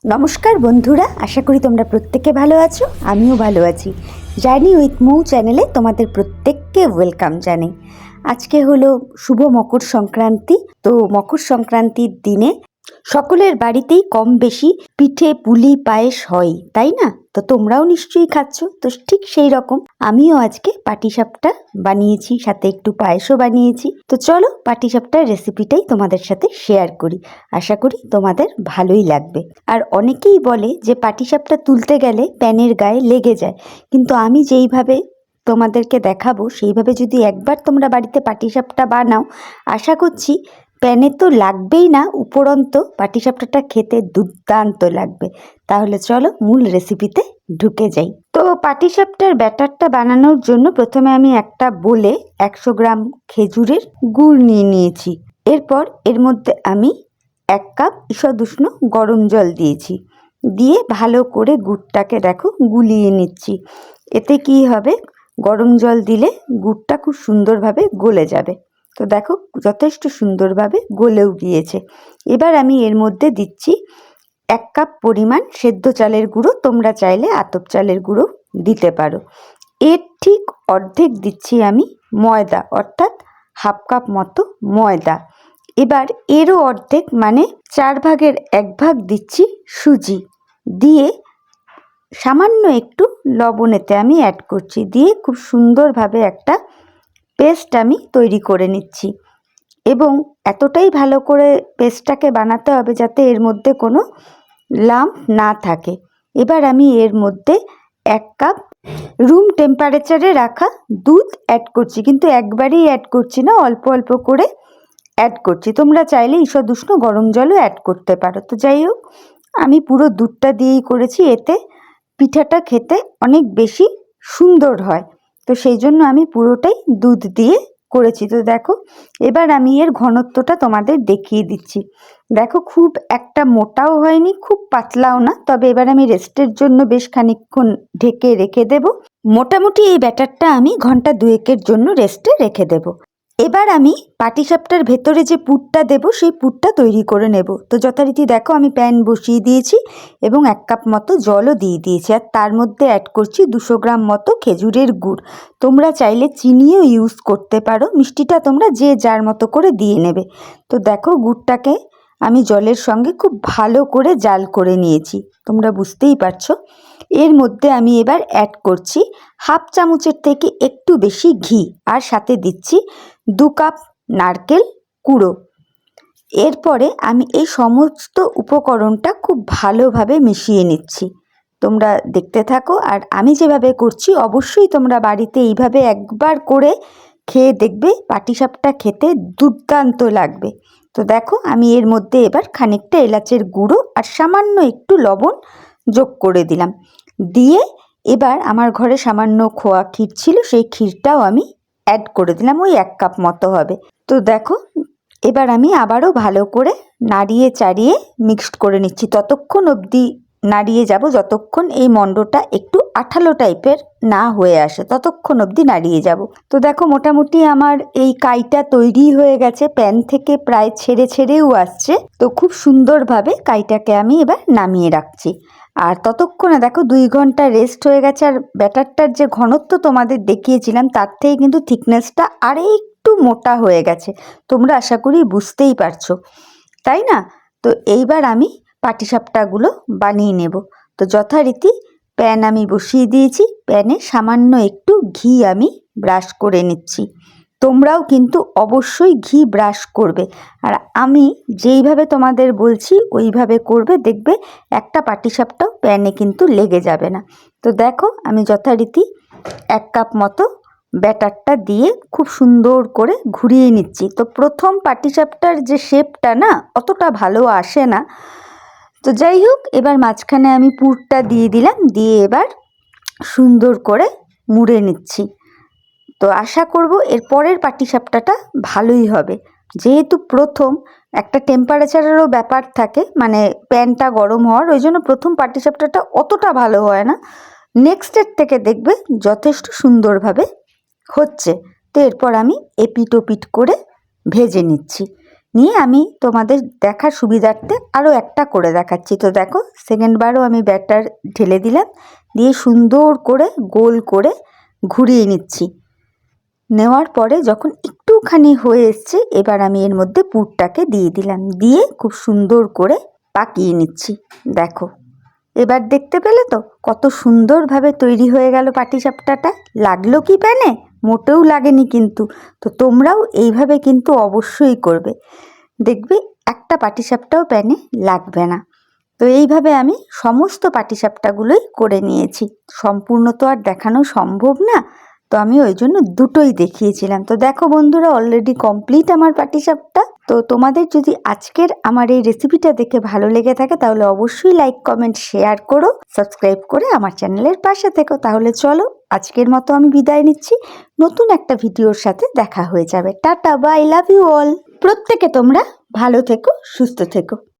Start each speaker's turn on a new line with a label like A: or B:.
A: নমস্কার বন্ধুরা, আশা করি তোমরা প্রত্যেকে ভালো আছো। আমিও ভালো আছি। জার্নি উইথ মৌ চ্যানেলে তোমাদের প্রত্যেককে ওয়েলকাম জানাই। আজকে হলো শুভ মকর সংক্রান্তি। তো মকর সংক্রান্তির দিনে সকলের বাড়িতেই কম বেশি পিঠে পুলি পায়েস হয়, তাই না? তো তোমরাও নিশ্চয়ই খাচ্ছ। তো ঠিক সেই রকম আমিও আজকে পাটিসাপটা বানিয়েছি, সাথে একটু পায়েসও বানিয়েছি। তো চলো পাটিসাপটার রেসিপিটাই তোমাদের সাথে শেয়ার করি। আশা করি তোমাদের ভালোই লাগবে। আর অনেকেই বলে যে পাটিসাপটা তুলতে গেলে প্যানের গায়ে লেগে যায়, কিন্তু আমি যেইভাবে তোমাদেরকে দেখাবো সেইভাবে যদি একবার তোমরা বাড়িতে পাটিসাপটা বানাও, আশা করছি প্যানে তো লাগবেই না, উপরন্ত পাটিসাপটাটা খেতে দুর্দান্ত লাগবে। তাহলে চলো মূল রেসিপিতে ঢুকে যাই। তো পাটিসাপটার ব্যাটারটা বানানোর জন্য প্রথমে আমি একটা বোলে 100 গ্রাম খেজুরের গুড় নিয়ে নিয়েছি। এরপর এর মধ্যে আমি 1 কাপ ঈষৎ উষ্ণ গরম জল দিয়েছি। দিয়ে ভালো করে গুড়টাকে দেখো গুলিয়ে নিচ্ছি। এতে কি হবে, গরম জল দিলে গুড়টা খুব সুন্দরভাবে গলে যাবে। তো দেখো যথেষ্ট সুন্দরভাবে গলেও গিয়েছে। এবার আমি এর মধ্যে দিচ্ছি 1 কাপ পরিমাণ সেদ্ধ চালের গুঁড়ো। তোমরা চাইলে আতপ চালের গুঁড়ো দিতে পারো। এর ঠিক অর্ধেক দিচ্ছি আমি ময়দা, অর্থাৎ 1/2 কাপ মতো ময়দা। এবার এরও অর্ধেক মানে 4 ভাগের 1 ভাগ দিচ্ছি সুজি। দিয়ে সামান্য একটু লবণ এতে আমি অ্যাড করছি। দিয়ে খুব সুন্দরভাবে একটা পেস্ট আমি তৈরি করে নিচ্ছি। এবং এতটাই ভালো করে পেস্টটাকে বানাতে হবে যাতে এর মধ্যে কোনো লাম্প না থাকে। এবার আমি এর মধ্যে 1 কাপ রুম টেম্পারেচারে রাখা দুধ অ্যাড করছি, কিন্তু একবারেই অ্যাড করছি না, অল্প অল্প করে অ্যাড করছি। তোমরা চাইলে ঈষৎ উষ্ণ গরম জলও অ্যাড করতে পারো। তো যাই হোক, আমি পুরো দুধটা দিয়েই করেছি। এতে পিঠাটা খেতে অনেক বেশি সুন্দর হয়, তো সেই জন্য আমি পুরোটাই দুধ দিয়ে করেছি। তো দেখো এবার আমি এর ঘনত্বটা তোমাদের দেখিয়ে দিচ্ছি। দেখো খুব একটা মোটাও হয়নি, খুব পাতলাও না। তবে এবার আমি রেস্টের জন্য বেশ খানিকক্ষণ ঢেকে রেখে দেব। মোটামুটি এই ব্যাটারটা আমি ঘন্টা 2-এর জন্য রেস্টে রেখে দেব। এবার আমি পাটিসাপটার ভেতরে যে পুরটা দেব সেই পুরটা তৈরি করে নেব। তো যথারীতি দেখো আমি প্যান বসিয়ে দিয়েছি এবং 1 কাপ মতো জলও দিয়ে দিয়েছি। আর তার মধ্যে অ্যাড করছি 200 গ্রাম মতো খেজুরের গুড়। তোমরা চাইলে চিনিও ইউজ করতে পারো, মিষ্টিটা তোমরা যে যার মতো করে দিয়ে নেবে। তো দেখো গুড়টাকে আমি জলের সঙ্গে খুব ভালো করে জাল করে নিয়েছি, তোমরা বুঝতেই পারছো। এর মধ্যে আমি এবার অ্যাড করছি 1/2 চামচের থেকে একটু বেশি ঘি, আর সাথে দিচ্ছি 2 কাপ নারকেল কুড়ো। এরপরে আমি এই সমস্ত উপকরণটা খুব ভালোভাবে মিশিয়ে নিচ্ছি। তোমরা দেখতে থাকো, আর আমি যেভাবে করছি অবশ্যই তোমরা বাড়িতে এইভাবে একবার করে খেয়ে দেখবে, পাটিসাপটা খেতে দুর্দান্ত লাগবে। তো দেখো আমি এর মধ্যে এবার খানিকটা এলাচের গুঁড়ো আর সামান্য একটু লবণ যোগ করে দিলাম। দিয়ে এবার আমার ঘরে সামান্য খোয়া ক্ষীর ছিল, সেই ক্ষীরটাও আমি অ্যাড করে দিলাম, ওই 1 কাপ মতো হবে। তো দেখো এবার আমি আবারও ভালো করে নাড়িয়ে চাড়িয়ে মিক্সড করে নিচ্ছি। ততক্ষণ অবধি নাড়িয়ে যাব যতক্ষণ এই মণ্ডটা একটু আঠালো টাইপের না হয়ে আসে, ততক্ষণ অবধি নাড়িয়ে যাব। তো দেখো মোটামুটি আমার এই কাইটা তৈরি হয়ে গেছে, প্যান থেকে প্রায় ছেড়ে ছেড়েও আসছে। তো খুব সুন্দরভাবে কাইটাকে আমি এবার নামিয়ে রাখছি। আর ততক্ষণে দেখো 2 ঘন্টা রেস্ট হয়ে গেছে। আর ব্যাটারটার যে ঘনত্ব তোমাদের দেখিয়েছিলাম তার থেকে কিন্তু থিকনেসটা আরে একটু মোটা হয়ে গেছে। তোমরা আশা করি বুঝতেই পারছো, তাই না? তো এইবার আমি পাটিসাপটাগুলো বানিয়ে নেব। তো যথারীতি প্যান আমি বসিয়ে দিয়েছি, প্যানে সামান্য একটু ঘি আমি ব্রাশ করে নিচ্ছি। তোমরাও কিন্তু অবশ্যই ঘি ব্রাশ করবে, আর আমি যেইভাবে তোমাদের বলছি ওইভাবে করবে, দেখবে একটা পাটিসাপটাও প্যানে কিন্তু লেগে যাবে না। তো দেখো আমি যথারীতি 1 কাপ মতো ব্যাটারটা দিয়ে খুব সুন্দর করে ঘুরিয়ে নিচ্ছি। তো প্রথম পাটিসাপটার যে শেপটা না অতটা ভালো আসে না। তো যাই হোক, এবার মাঝখানে আমি পুরটা দিয়ে দিলাম, দিয়ে এবার সুন্দর করে মুড়ে নিচ্ছি। তো আশা করব এর পরের পাটিসাপটাটা ভালোই হবে। যেহেতু প্রথম, একটা টেম্পারেচারেরও ব্যাপার থাকে, মানে প্যানটা গরম হওয়ার, ওই জন্য প্রথম পাটিসাপটাটা অতটা ভালো হয় না। নেক্সটের থেকে দেখবে যথেষ্ট সুন্দরভাবে হচ্ছে। তো এরপর আমি এপিট ওপিট করে ভেজে নিচ্ছি। নিয়ে আমি তোমাদের দেখার সুবিধার্থে আরও একটা করে দেখাচ্ছি। তো দেখো, সেকেন্ডবারও আমি ব্যাটার ঢেলে দিলাম, দিয়ে সুন্দর করে গোল করে ঘুরিয়ে নিচ্ছি। নেওয়ার পরে যখন একটুখানি হয়ে এসছে, এবার আমি এর মধ্যে পুরটাকে দিয়ে দিলাম, দিয়ে খুব সুন্দর করে পাকিয়ে নিচ্ছি। দেখো, এবার দেখতে পেলে তো কত সুন্দরভাবে তৈরি হয়ে গেল পাটিসাপটাটা। লাগলো কি প্যানে? মোটেও লাগেনি কিন্তু। তো তোমরাও এইভাবে কিন্তু অবশ্যই করবে, দেখবে একটা পাটিসাপটাও প্যানে লাগবে না। তো এইভাবে আমি সমস্ত পাটিসাপটাগুলোই করে নিয়েছি। সম্পূর্ণ তো আর দেখানো সম্ভব না, তো আমি ওই জন্য দুটোই দেখিয়েছিলাম। তো দেখো বন্ধুরা, অলরেডি কমপ্লিট আমার পাটিসাপটা। তো তোমাদের যদি আজকের আমার এই রেসিপিটা দেখে ভালো লেগে থাকে তাহলে অবশ্যই লাইক, কমেন্ট, শেয়ার করো, সাবস্ক্রাইব করে আমার চ্যানেলের পাশে থেকো। তাহলে চলো, আজকের মতো আমি বিদায় নিচ্ছি। নতুন একটা ভিডিওর সাথে দেখা হয়ে যাবে। Tata, bye, love you all. প্রত্যেকে তোমরা ভালো থেকো, সুস্থ থেকো।